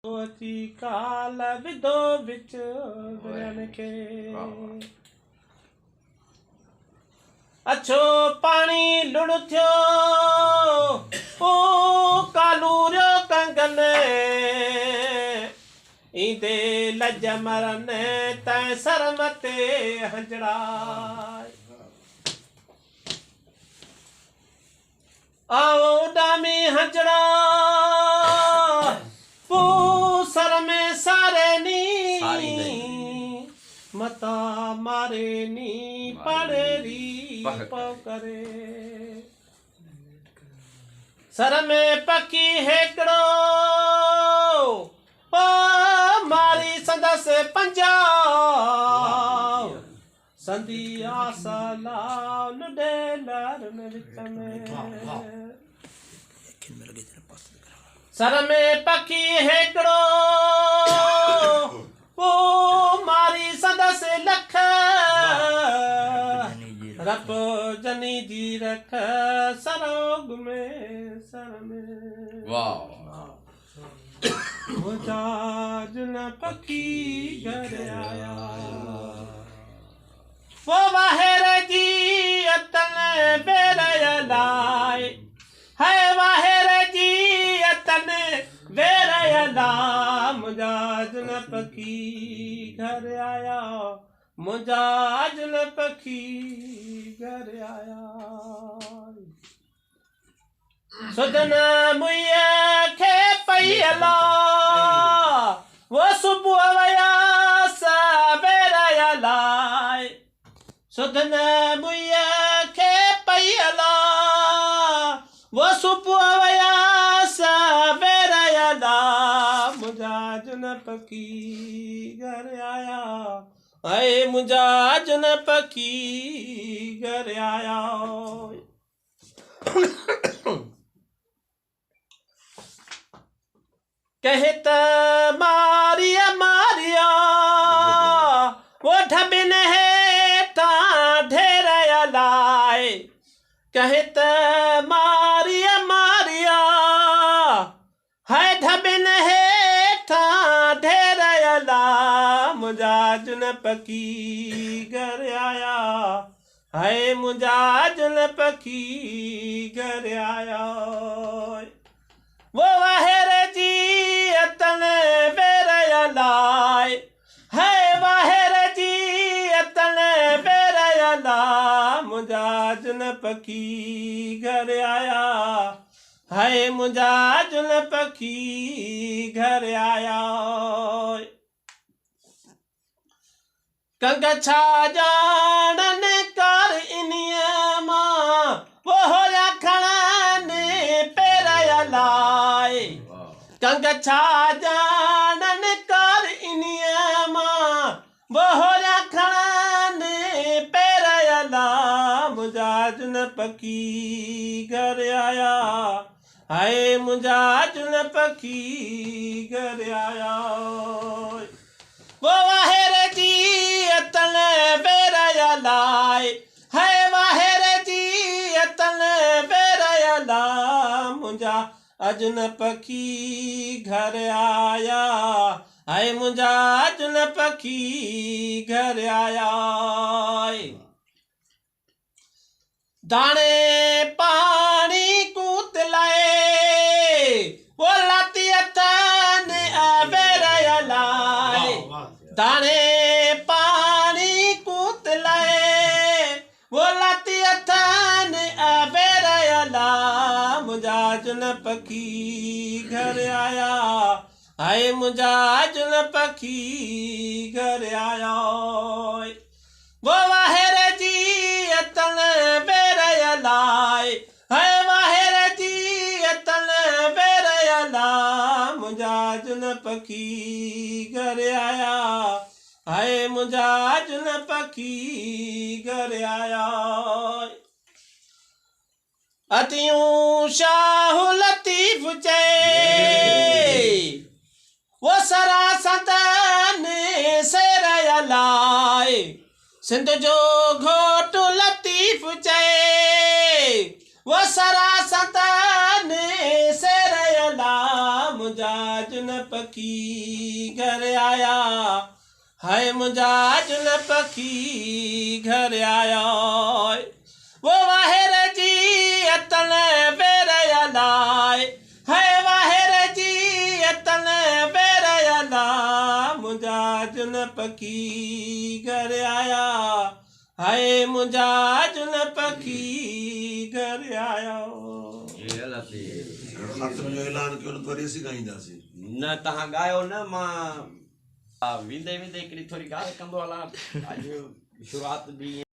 अची काल विधो विच दरियनि खे अछो पाणी लुड़ थियो ओ कालूरियो कंगन ईंदे लज मरन तैं सर मथे हंजड़ा आओ डामी हंजड़ा सर में सारे नी मता मारे नी पड़ेरी पकड़े सर में पकी हेकड़ो ओ मारी संदस पंजा संदी आसला लुडे लरन विच में सर में पकी हेकड़ो ओ मारी संदस लख रप जनी जी रख सरोग में सर में वाह मुजाज न पकी घर आया वो वाहेर जी अतन बेरयलाए है वाहेर जी अतन बेरयला मुजाज न पकी घर आया मुजाज न पकी घर आया सुदन मुया खे पयला वो सुबुह वया सवेरयला सुदन मुया खे पयला वो सुबुह वया सवेरयला मुजाज न पकी घर आया ऐ मुजाज न पकी घर आया कहत मारिया मारिया वो ढबिन हेठा ढेरया लाए कहत मारिया मारिया है ढबिन हेठा ढेरया ला मुजाज न पकी घर आया है मुजाज न पकी घर आया वो वाहेर जी अतन बेरयलाए है वाहेर जी अतन बेरयला मुजाज न पकी घर आया है मुजाज न पकी घर आया कंग छा जान कर इनिया मां वो होया खड़ाने पेरयलाए कंग छा जानन कर इनिया मां वो होया खड़ाने पेरयला मुजाज न पकी घर आया हाय मुजाज न पकी घर आया वो वाहेर जी अतन बेरयलाए है वाहेर जी अतन बेरयला मुंजा अजन पखी घर आया है मुंजा अजन पखी घर आया दाने पानी कूत लाए वो लाती अतन बेरयलाए दाने पानी कूत लाए वो लाती अथन बेरयला मुजाज न पकी घर आया हाय मुजाज न पकी घर आया वो वाहेर जी अतन बेरयलाए है वाहेर जी अतन बेरयला मुजाज न पकी घर आया हाय मुजाज न पकी घर आया अतियूं शाह लतीफ चए वो सरासतन सेरयलाए सिंध जो घोट लतीफ चए वो सरासतन सेरयला मुंहिंजा जुन पखी घर आया हाय मुंहिंजा जुन पखी घर आया वो वाहिर जी अतन बेर लाए हाय वाहिर जी अतन बेर ला मुंहिंजा जुन पखी घर आया हाय मुंहिंजा जुन पखी घर आया ख़ात्मे जो ऐलान कयो न वरी असीं ॻाईंदासीं न तव्हां ॻायो न मां वेंदे वेंदे हिकिड़ी थोरी ॻाल्हि कंदो हलां अॼु शुरूआत बि